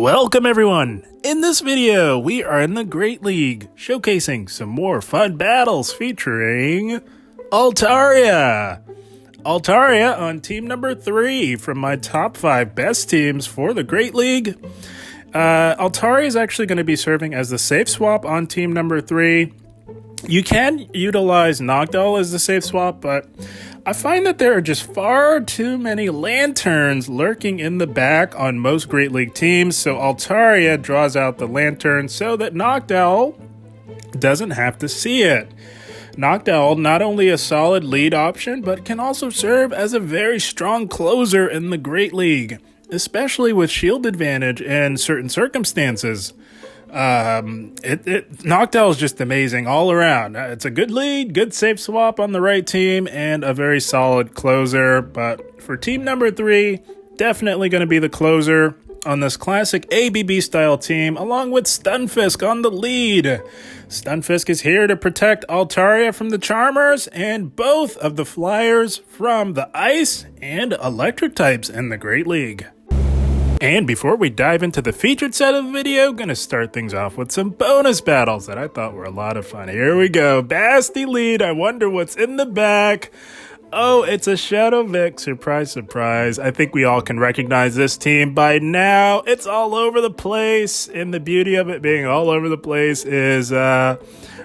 Welcome everyone! In this video, we are in the Great League, showcasing some more fun battles featuring Altaria! Altaria on team number 3 from my top 5 best teams for the Great League. Altaria is actually going to be serving as the safe swap on team number 3. You can utilize Noctowl as the safe swap, but I find that there are just far too many lanterns lurking in the back on most Great League teams, so Altaria draws out the lantern so that Noctowl doesn't have to see it. Noctowl, not only a solid lead option, but can also serve as a very strong closer in the Great League, especially with shield advantage in certain circumstances. Noctowl is just amazing all around. It's a good lead, good safe swap on the right team, and a very solid closer. But for team number 3, definitely going to be the closer on this classic ABB style team, along with Stunfisk on the lead. Stunfisk is here to protect Altaria from the Charmers and both of the Flyers from the Ice and Electric types in the Great League. And before we dive into the featured set of the video, gonna start things off with some bonus battles that I thought were a lot of fun. Here we go. Basti lead. I wonder what's in the back. Oh, it's a Shadow Vic. Surprise, surprise. I think we all can recognize this team by now. It's all over the place. And the beauty of it being all over the place is the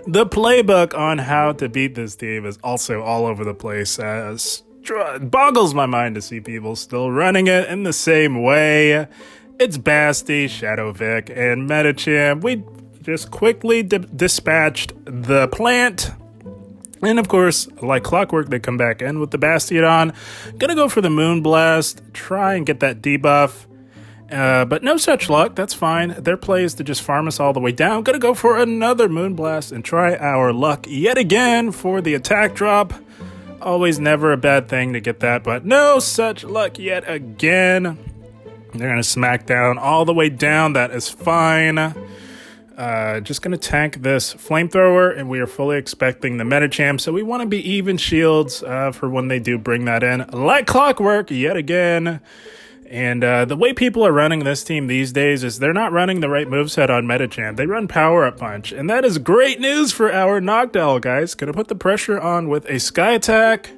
playbook on how to beat this team is also all over the place. It boggles my mind to see people still running it in the same way. It's Basti, Shadow Vic, and Medicham. We just quickly dispatched the plant. And of course, like clockwork, they come back in with the Bastiodon. Gonna go for the Moonblast, try and get that debuff. But no such luck, that's fine. Their play is to just farm us all the way down. Gonna go for another Moonblast and try our luck yet again for the attack drop. Always never a bad thing to get that, but no such luck yet again. They're going to smack down all the way down. That is fine. Just going to tank this flamethrower, and we are fully expecting the Medicham, so we want to be even shields for when they do bring that in. Like clockwork yet again. And the way people are running this team these days is they're not running the right moveset on Medicham. They run Power Up Punch, and that is great news for our Noctowl, guys. Gonna put the pressure on with a Sky Attack,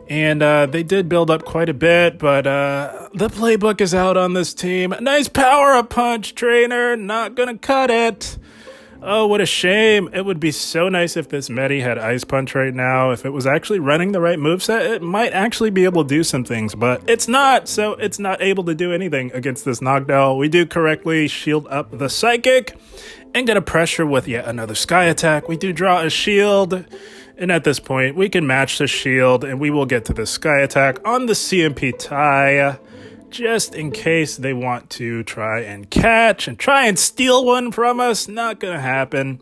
and they did build up quite a bit, but the playbook is out on this team. Nice Power Up Punch, trainer. Not gonna cut it. Oh, what a shame. It would be so nice if this Medi had Ice Punch right now. If it was actually running the right moveset, it might actually be able to do some things, but it's not, so it's not able to do anything against this Noctowl. We do correctly shield up the Psychic and get a pressure with yet another Sky Attack. We do draw a shield, and at this point, we can match the shield, and we will get to the Sky Attack on the CMP tie, just in case they want to try and catch and try and steal one from us. Not gonna happen.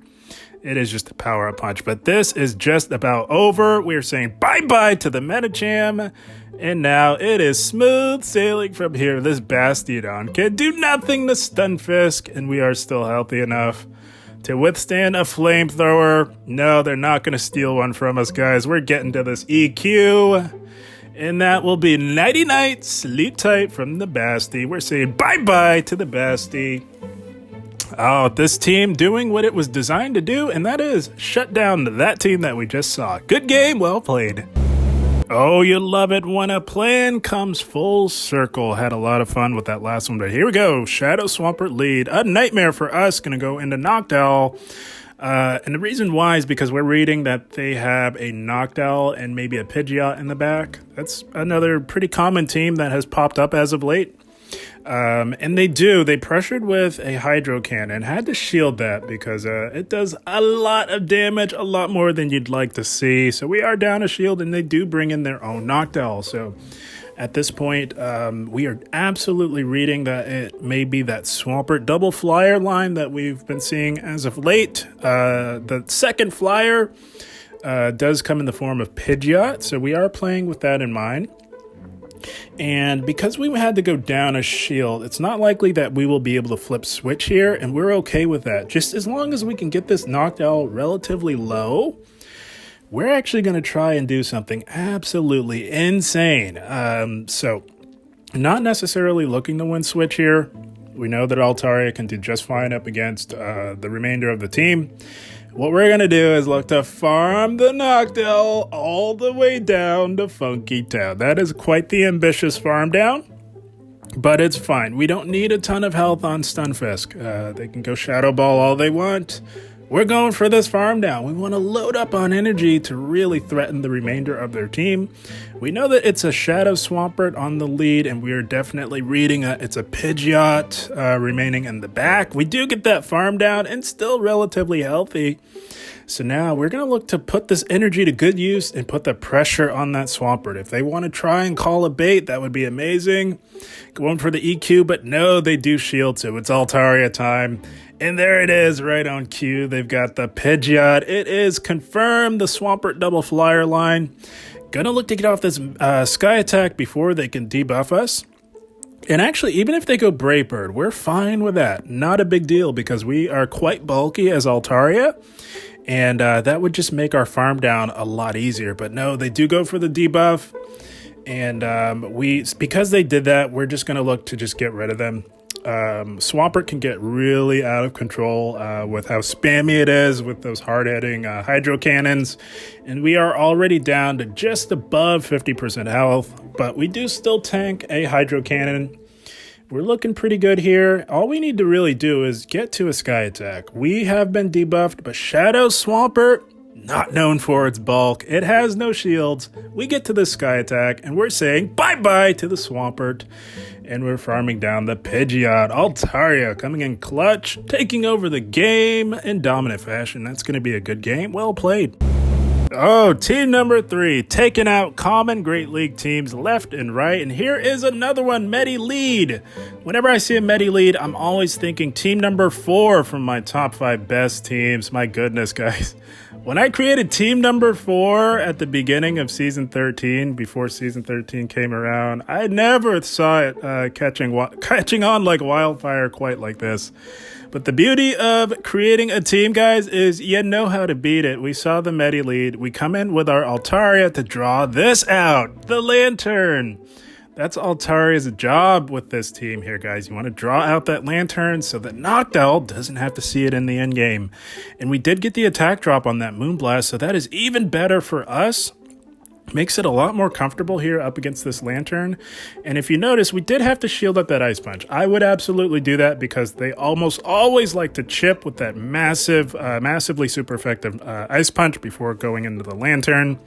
It is just a Power-Up Punch, but this is just about over. We are saying bye-bye to the Medicham, and now it is smooth sailing from here. This Bastiodon can do nothing to Stunfisk, and we are still healthy enough to withstand a flamethrower. No, they're not gonna steal one from us, guys. We're getting to this EQ. And that will be Nighty Night, sleep tight from the Basti. We're saying bye-bye to the Basti. Oh, this team doing what it was designed to do, and that is shut down that team that we just saw. Good game, well played. Oh, you love it when a plan comes full circle. Had a lot of fun with that last one, but here we go. Shadow Swampert lead. A nightmare for us. Gonna go into Noctowl. And the reason why is because we're reading that they have a Noctowl and maybe a Pidgeot in the back. That's another pretty common team that has popped up as of late. And they pressured with a Hydro Cannon. Had to shield that because it does a lot of damage, a lot more than you'd like to see. So we are down a shield, and they do bring in their own Noctowl. So at this point, we are absolutely reading that it may be that Swampert double flyer line that we've been seeing as of late. The second flyer does come in the form of Pidgeot, so we are playing with that in mind. And because we had to go down a shield, it's not likely that we will be able to flip switch here, and we're okay with that. Just as long as we can get this Noctowl relatively low, we're actually going to try and do something absolutely insane. So not necessarily looking to win switch here. We know that Altaria can do just fine up against the remainder of the team. What we're going to do is look to farm the Noctowl all the way down to Funky Town. That is quite the ambitious farm down, but it's fine. We don't need a ton of health on Stunfisk. They can go Shadow Ball all they want. We're going for this farm down. We want to load up on energy to really threaten the remainder of their team. We know that it's a Shadow Swampert on the lead, and we are definitely reading it's a Pidgeot remaining in the back. We do get that farm down and still relatively healthy. So now we're going to look to put this energy to good use and put the pressure on that Swampert. If they want to try and call a bait, that would be amazing. Going for the EQ, but no, they do shield, so it's Altaria time. And there it is, right on cue. They've got the Pidgeot. It is confirmed, the Swampert double flyer line. Gonna look to get off this Sky Attack before they can debuff us. And actually, even if they go Brave Bird, we're fine with that. Not a big deal because we are quite bulky as Altaria. And that would just make our farm down a lot easier. But no, they do go for the debuff. And because they did that, we're just gonna look to just get rid of them. Swampert can get really out of control with how spammy it is with those hard-hitting hydro cannons, and we are already down to just above 50% health, but we do still tank a hydro cannon. We're looking pretty good here. All we need to really do is get to a Sky Attack. We have been debuffed, but Shadow Swampert, not known for its bulk, it has no shields. We get to the Sky Attack, and we're saying bye-bye to the Swampert. And we're farming down the Pidgeot. Altaria coming in clutch, taking over the game in dominant fashion. That's going to be a good game. Well played. Oh, team number 3, taking out common Great League teams left and right. And here is another one, Medi Lead. Whenever I see a Medi Lead, I'm always thinking team number 4 from my top 5 best teams. My goodness, guys. When I created team number 4 at the beginning of season 13, before season 13 came around, I never saw it catching on like wildfire quite like this. But the beauty of creating a team, guys, is you know how to beat it. We saw the Medi Lead. We come in with our Altaria to draw this out, the Lantern. That's Altaria's job with this team here, guys. You want to draw out that Lantern so that Noctowl doesn't have to see it in the end game. And we did get the attack drop on that Moonblast, so that is even better for us. Makes it a lot more comfortable here up against this Lantern. And if you notice, we did have to shield up that Ice Punch. I would absolutely do that because they almost always like to chip with that massively super effective Ice Punch before going into the Lantern.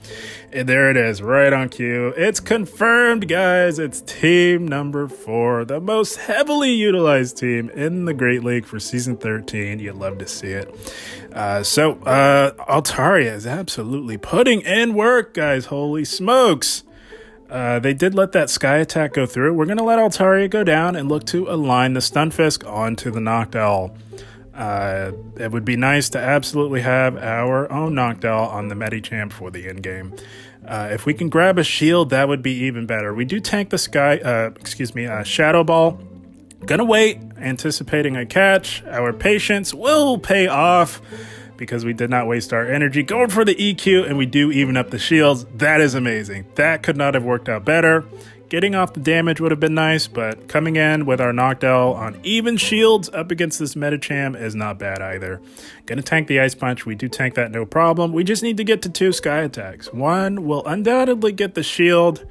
And there it is, right on cue. It's confirmed, guys. It's team number 4, the most heavily utilized team in the Great League for Season 13. You'd love to see it. Altaria is absolutely putting in work, guys. Holy smokes. They did let that Sky Attack go through. We're going to let Altaria go down and look to align the Stunfisk onto the Noctowl. It would be nice to absolutely have our own Noctowl on the Medicham for the end game. If we can grab a shield, that would be even better. We do tank the Shadow Ball. Gonna wait, anticipating a catch. Our patience will pay off because we did not waste our energy going for the EQ, and we do even up the shields. That is amazing. That could not have worked out better. Getting off the damage would have been nice, but coming in with our Noctowl on even shields up against this Medicham is not bad either. Gonna tank the Ice Punch. We do tank that, no problem. We just need to get to 2 Sky Attacks. One will undoubtedly get the shield,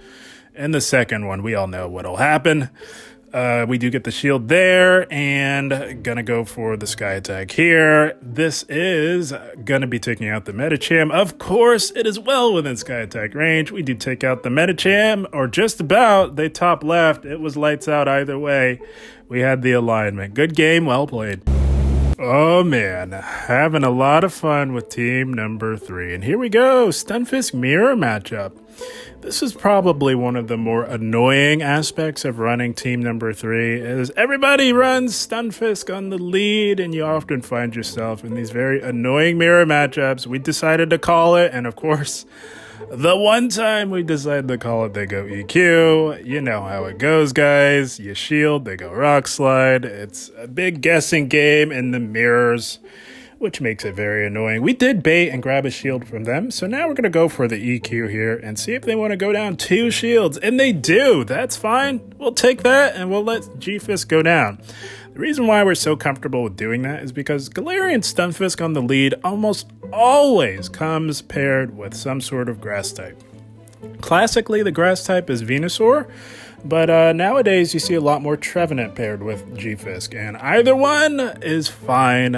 and the second one, we all know what'll happen. We do get the shield there, and gonna go for the Sky Attack here. This is gonna be taking out the Medicham. Of course, it is well within Sky Attack range. We do take out the Medicham, or just about. They top left. It was lights out either way. We had the alignment. Good game, well played. Oh man, having a lot of fun with team number 3. And here we go, Stunfisk mirror matchup. This is probably one of the more annoying aspects of running team number 3, is everybody runs Stunfisk on the lead, and you often find yourself in these very annoying mirror matchups. We decided to call it, and of course, the one time we decided to call it, they go EQ. You know how it goes, guys. You shield, they go Rock Slide. It's a big guessing game in the mirrors, which makes it very annoying. We did bait and grab a shield from them, so now we're going to go for the EQ here and see if they want to go down 2 shields, and they do. That's fine. We'll take that, and we'll let G-Fisk go down. The reason why we're so comfortable with doing that is because Galarian Stunfisk on the lead almost always comes paired with some sort of grass type. Classically, the grass type is Venusaur, but nowadays you see a lot more Trevenant paired with G-Fisk, and either one is fine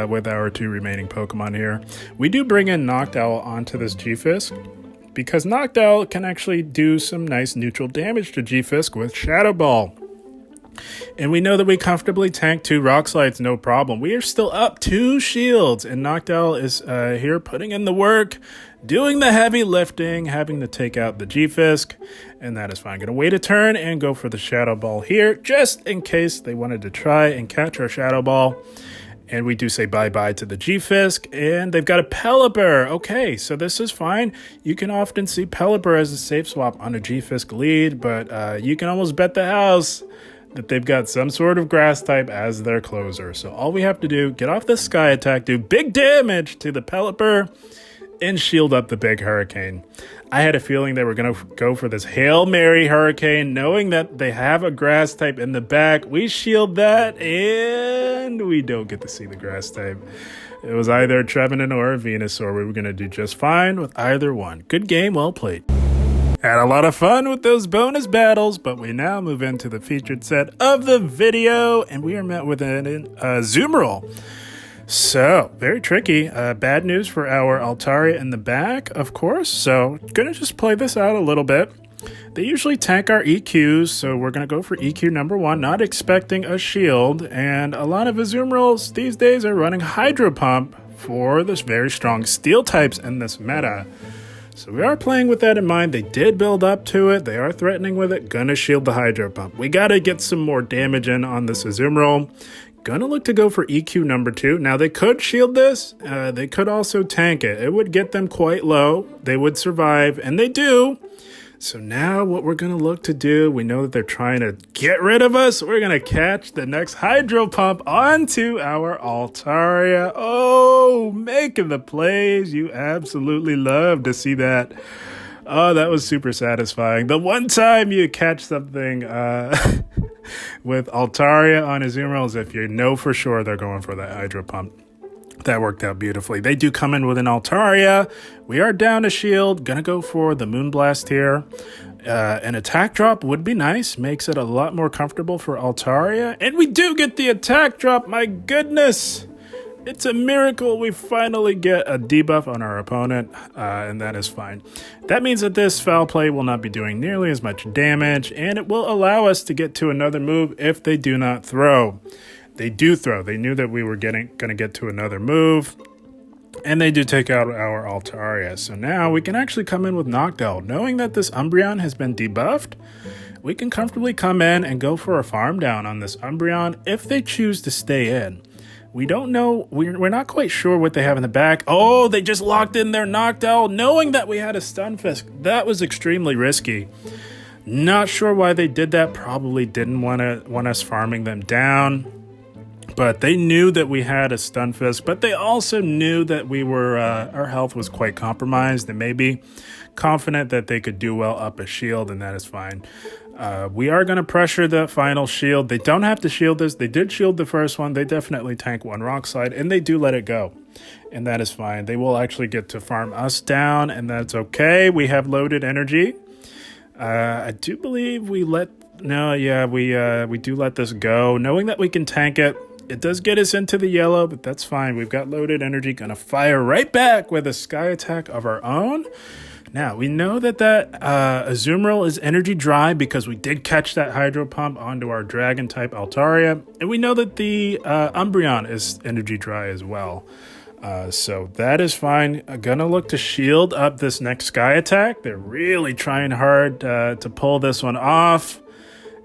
with our two remaining Pokemon here. We do bring in Noctowl onto this G-Fisk, because Noctowl can actually do some nice neutral damage to G-Fisk with Shadow Ball. And we know that we comfortably tank 2 Rock Slides, no problem. We are still up 2 shields, and Noctowl is here putting in the work, doing the heavy lifting, having to take out the G-Fisk, and that is fine. Gonna wait a turn and go for the Shadow Ball here, just in case they wanted to try and catch our Shadow Ball. And we do say bye-bye to the G-Fisk, and they've got a Pelipper. Okay, so this is fine. You can often see Pelipper as a safe swap on a G-Fisk lead, but you can almost bet the house that they've got some sort of grass type as their closer. So all we have to do, get off the Sky Attack, do big damage to the Pelipper, and shield up the big Hurricane. I had a feeling they were going to go for this Hail Mary Hurricane, knowing that they have a grass type in the back. We shield that, and we don't get to see the grass type. It was either a Trevenant or a Venusaur. We were going to do just fine with either one. Good game, well played. Had a lot of fun with those bonus battles, but we now move into the featured set of the video, and we are met with an Azumarill. So, very tricky. Bad news for our Altaria in the back, of course. So, gonna just play this out a little bit. They usually tank our EQs, so we're gonna go for EQ number 1, not expecting a shield. And a lot of Azumarills these days are running Hydro Pump for this very strong steel types in this meta. So we are playing with that in mind. They did build up to it. They are threatening with it. Gonna shield the Hydro Pump. We gotta get some more damage in on this Azumarill. Gonna look to go for EQ number 2. Now, they could shield this. They could also tank it. It would get them quite low. They would survive, and they do. So now what we're going to look to do, we know that they're trying to get rid of us. We're going to catch the next Hydro Pump onto our Altaria. Oh, making the plays. You absolutely love to see that. Oh, that was super satisfying. The one time you catch something with Altaria on Azumarill is if you know for sure they're going for that Hydro Pump. That worked out beautifully. They do come in with an Altaria. We are down a shield. Gonna go for the Moonblast here. An attack drop would be nice. Makes it a lot more comfortable for Altaria. And we do get the attack drop. My goodness. It's a miracle we finally get a debuff on our opponent, and that is fine. That means that this foul play will not be doing nearly as much damage, and it will allow us to get to another move if they do not throw. They do throw. They knew that we were going to get to another move, and they do take out our Altaria. So now we can actually come in with Noctowl. Knowing that this Umbreon has been debuffed, we can comfortably come in and go for a farm down on this Umbreon if they choose to stay in. We don't know. We're not quite sure what they have in the back. Oh, they just locked in their Noctowl, knowing that we had a Stunfisk. That was extremely risky. Not sure why they did that. Probably didn't want us farming them down. But they knew that we had a Stunfisk. But they also knew that we were our health was quite compromised, and maybe confident that they could do well up a shield, and that is fine. We are going to pressure the final shield. They don't have to shield this. They did shield the first one. They definitely tank one Rock Slide, and they do let it go. And that is fine. They will actually get to farm us down, and that's okay. We have loaded energy. I do believe we let... No, yeah, we do let this go. Knowing that we can tank it. It does get us into the yellow, but that's fine. We've got loaded energy. Going to fire right back with a Sky Attack of our own. Now, we know that Azumarill is energy dry because we did catch that Hydro Pump onto our Dragon-type Altaria. And we know that the Umbreon is energy dry as well. So that is fine. I'm going to look to shield up this next Sky Attack. They're really trying hard to pull this one off.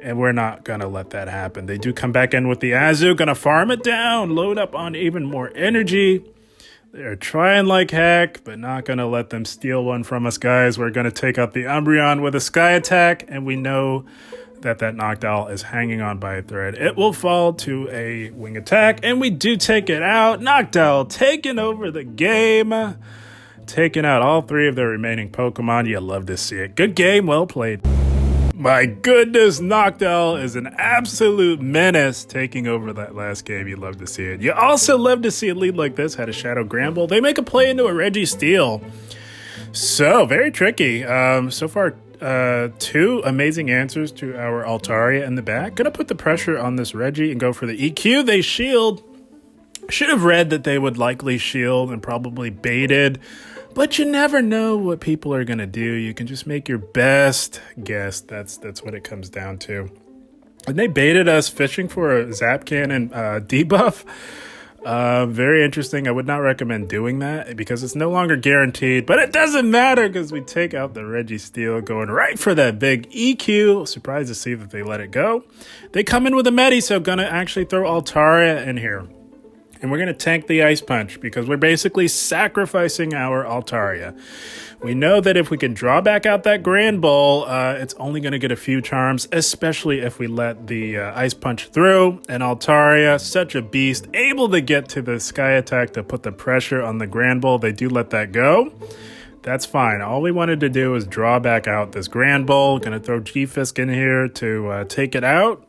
And we're not going to let that happen. They do come back in with the Azu. Going to farm it down. Load up on even more energy. They're trying like heck, but not going to let them steal one from us, guys. We're going to take out the Umbreon with a Sky Attack, and we know that Noctowl is hanging on by a thread. It will fall to a Wing Attack, and we do take it out. Noctowl taking over the game, taking out all 3 of their remaining Pokemon. You love to see it. Good game, well played. My goodness, Noctowl is an absolute menace taking over that last game. You love to see it. You also love to see a lead like this. Had a Shadow Gramble. They make a play into a Registeel. So, very tricky. So far, two amazing answers to our Altaria in the back. Gonna put the pressure on this Reggie and go for the EQ. They shield. Should have read that they would likely shield and probably baited. But you never know what people are going to do. You can just make your best guess. That's what it comes down to. And they baited us fishing for a Zap Cannon debuff. Very interesting. I would not recommend doing that because it's no longer guaranteed. But it doesn't matter because we take out the Registeel going right for that big EQ. Surprised to see that they let it go. They come in with a Medi, so going to actually throw Altaria in here. And we're going to tank the Ice Punch because we're basically sacrificing our Altaria. We know that if we can draw back out that Grand Bull, it's only going to get a few charms, especially if we let the Ice Punch through. And Altaria, such a beast, able to get to the Sky Attack to put the pressure on the Grand Bull. They do let that go. That's fine. All we wanted to do is draw back out this Grand Bull. Going to throw G-Fisk in here to take it out.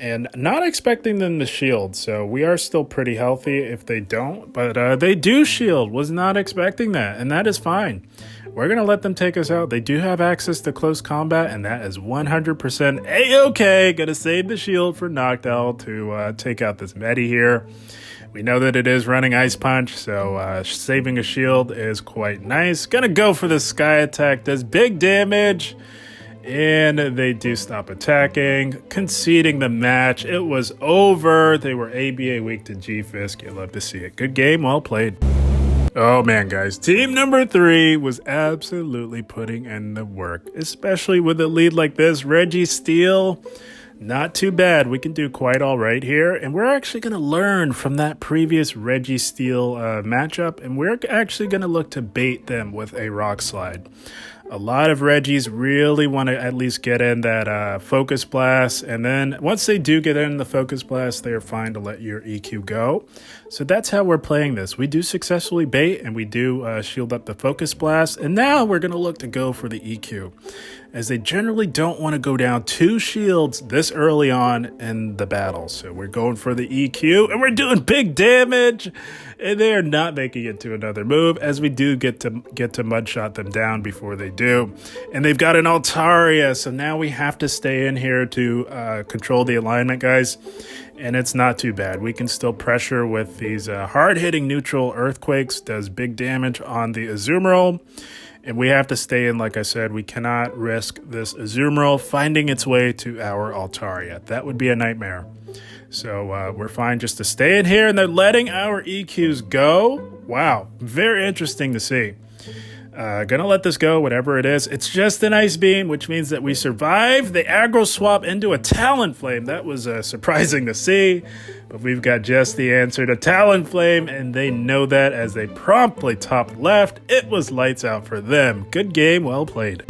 And not expecting them to shield, so we are still pretty healthy if they don't. But they do shield. Was not expecting that, and that is fine. We're going to let them take us out. They do have access to close combat, and that is 100% A-okay. Going to save the shield for Noctowl to take out this Medi here. We know that it is running Ice Punch, so saving a shield is quite nice. Going to go for the Sky Attack. Does big damage. And they do stop attacking, conceding the match. It was over. They were ABA weak to G-Fisk. You love to see it. Good game, well played. Oh man, guys. Team number 3 was absolutely putting in the work, especially with a lead like this. Registeel, not too bad. We can do quite all right here. And we're actually going to learn from that previous Registeel matchup. And we're actually going to look to bait them with a Rock Slide. A lot of Reggies really want to at least get in that Focus Blast. And then once they do get in the Focus Blast, they are fine to let your EQ go. So that's how we're playing this. We do successfully bait and we do shield up the Focus Blast. And now we're going to look to go for the EQ, as they generally don't want to go down 2 shields this early on in the battle. So we're going for the EQ and we're doing big damage. And they are not making it to another move, as we do get to Mudshot them down before they do. And they've got an Altaria, so now we have to stay in here to control the alignment, guys. And it's not too bad. We can still pressure with these hard-hitting neutral Earthquakes. Does big damage on the Azumarill. And we have to stay in, like I said. We cannot risk this Azumarill finding its way to our Altaria. That would be a nightmare. So we're fine just to stay in here, and they're letting our EQs go. Wow, very interesting to see. Gonna let this go, whatever it is. It's just an Ice Beam, which means that we survive the aggro swap into a Talonflame. That was surprising to see, but we've got just the answer to Talonflame, and they know that as they promptly top left. It was lights out for them. Good game, well played.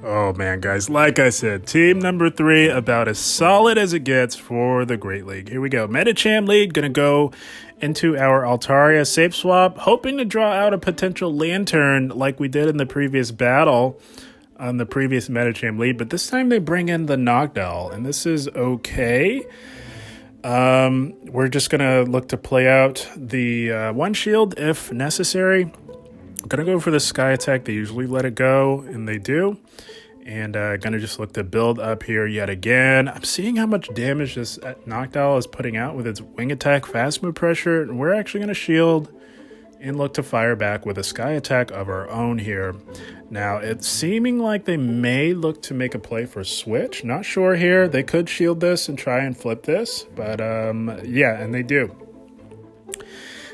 Oh man, guys, like I said, team number 3 about as solid as it gets for the Great League. Here we go. Medicham lead, gonna go into our Altaria safe swap, hoping to draw out a potential Lantern like we did in the previous battle on the previous Medicham lead, but this time they bring in the Noctowl, and this is okay. We're just gonna look to play out the 1 shield if necessary. I'm gonna go for the Sky Attack. They usually let it go, and they do. And gonna just look to build up here yet again. I'm seeing how much damage this Noctowl is putting out with its Wing Attack fast move pressure. And we're actually gonna shield and look to fire back with a Sky Attack of our own here. Now, it's seeming like they may look to make a play for switch. Not sure here. They could shield this and try and flip this. But yeah, and they do.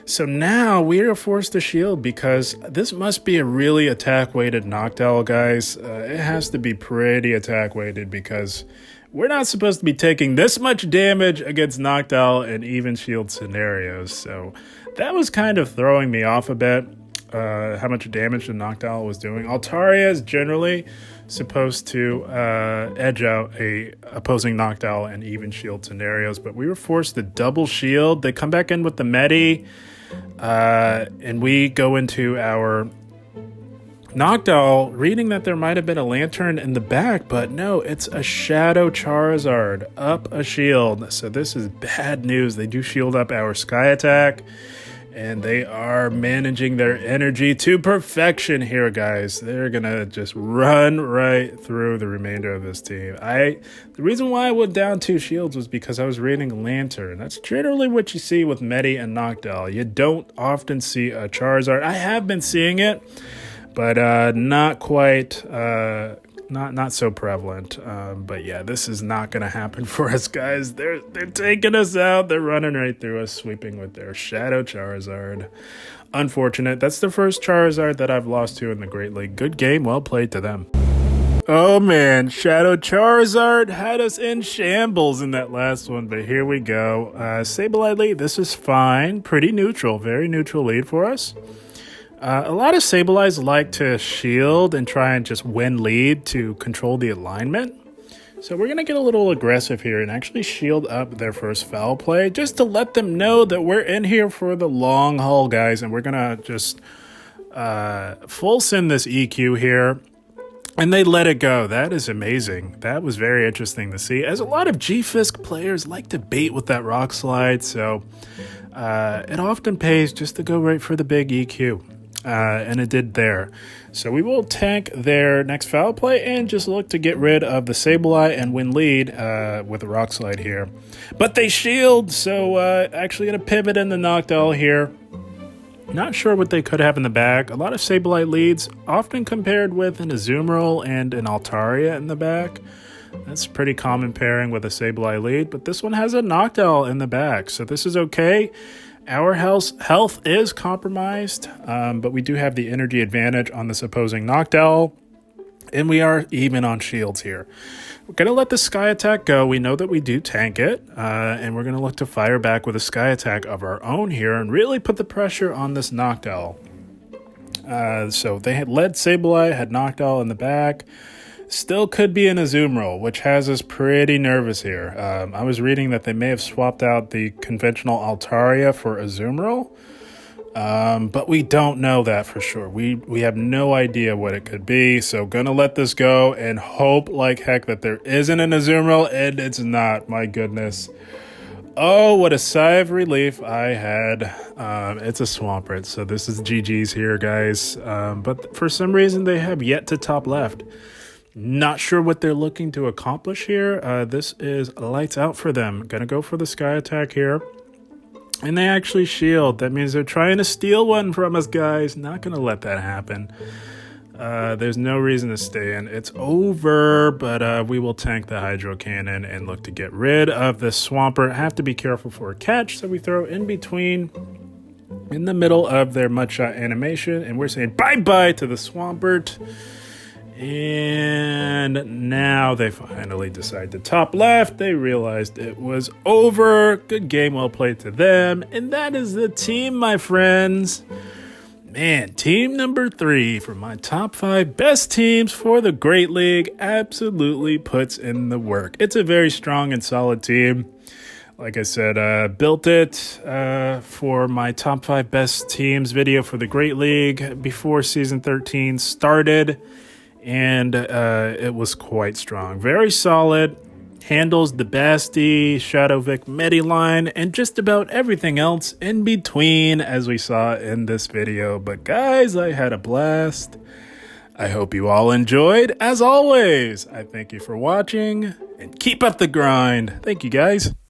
So now we are forced to shield because this must be a really attack-weighted Noctowl, guys. It has to be pretty attack-weighted because we're not supposed to be taking this much damage against Noctowl in even shield scenarios. So that was kind of throwing me off a bit, how much damage the Noctowl was doing. Altaria is generally supposed to edge out a opposing Noctowl in even shield scenarios, but we were forced to double shield. They come back in with the Medi. And we go into our Noctowl, reading that there might have been a lantern in the back, but no, it's a Shadow Charizard up a shield. So this is bad news. They do shield up our Sky Attack, and they are managing their energy to perfection here, guys. They're going to just run right through the remainder of this team. The reason why I went down 2 shields was because I was reading Lantern. That's generally what you see with Medi and Noctowl. You don't often see a Charizard. I have been seeing it, but not quite, not so prevalent. But yeah, this is not going to happen for us, guys. They're taking us out. They're running right through us, sweeping with their Shadow Charizard. Unfortunate. That's the first Charizard that I've lost to in the Great League. Good game. Well played to them. Oh man, Shadow Charizard had us in shambles in that last one, but here we go. Sableye lead, this is fine. Pretty neutral. Very neutral lead for us. A lot of Sableyes like to shield and try and just win lead to control the alignment. So we're going to get a little aggressive here and actually shield up their first foul play just to let them know that we're in here for the long haul, guys. And we're going to just full send this EQ here. And they let it go. That is amazing. That was very interesting to see, as a lot of G-Fisk players like to bait with that Rock Slide. So it often pays just to go right for the big EQ. And it did there. So we will tank their next foul play and just look to get rid of the Sableye and win lead with a Rock Slide here. But they shield, so actually going to pivot in the Noctowl here. Not sure what they could have in the back. A lot of Sableye leads, often compared with an Azumarill and an Altaria in the back. That's a pretty common pairing with a Sableye lead, but this one has a Noctowl in the back, so this is okay. Our health is compromised, but we do have the energy advantage on this opposing Noctowl, and we are even on shields here. We're going to let the Sky Attack go. We know that we do tank it, and we're going to look to fire back with a Sky Attack of our own here and really put the pressure on this Noctowl. So they had led Sableye, had Noctowl in the back. Still could be an Azumarill, which has us pretty nervous here. I was reading that they may have swapped out the conventional Altaria for Azumarill, but we don't know that for sure. We have no idea what it could be, so gonna let this go and hope like heck that there isn't an Azumarill, and it's not. My goodness. Oh, what a sigh of relief I had. It's a Swampert, so this is GG's here, guys. But for some reason, they have yet to top left. Not sure what they're looking to accomplish here. This is lights out for them. Gonna go for the Sky Attack here. And they actually shield. That means they're trying to steal one from us, guys. Not gonna let that happen. There's no reason to stay in. It's over, but we will tank the Hydro Cannon and look to get rid of the Swampert. Have to be careful for a catch, so we throw in between, in the middle of their Mudshot animation, and we're saying bye-bye to the Swampert. And now they finally decide to top left. They realized it was over. Good game, well played to them. And that is the team, my friends. Man, team number 3 for my top 5 best teams for the Great League absolutely puts in the work. It's a very strong and solid team. Like I said, built it for my top 5 best teams video for the Great League before Season 13 started. And it was quite strong. Very solid. Handles the Basti, Shadow Vic Medi line, and just about everything else in between, as we saw in this video. But guys, I had a blast. I hope you all enjoyed. As always, I thank you for watching, and keep up the grind. Thank you, guys.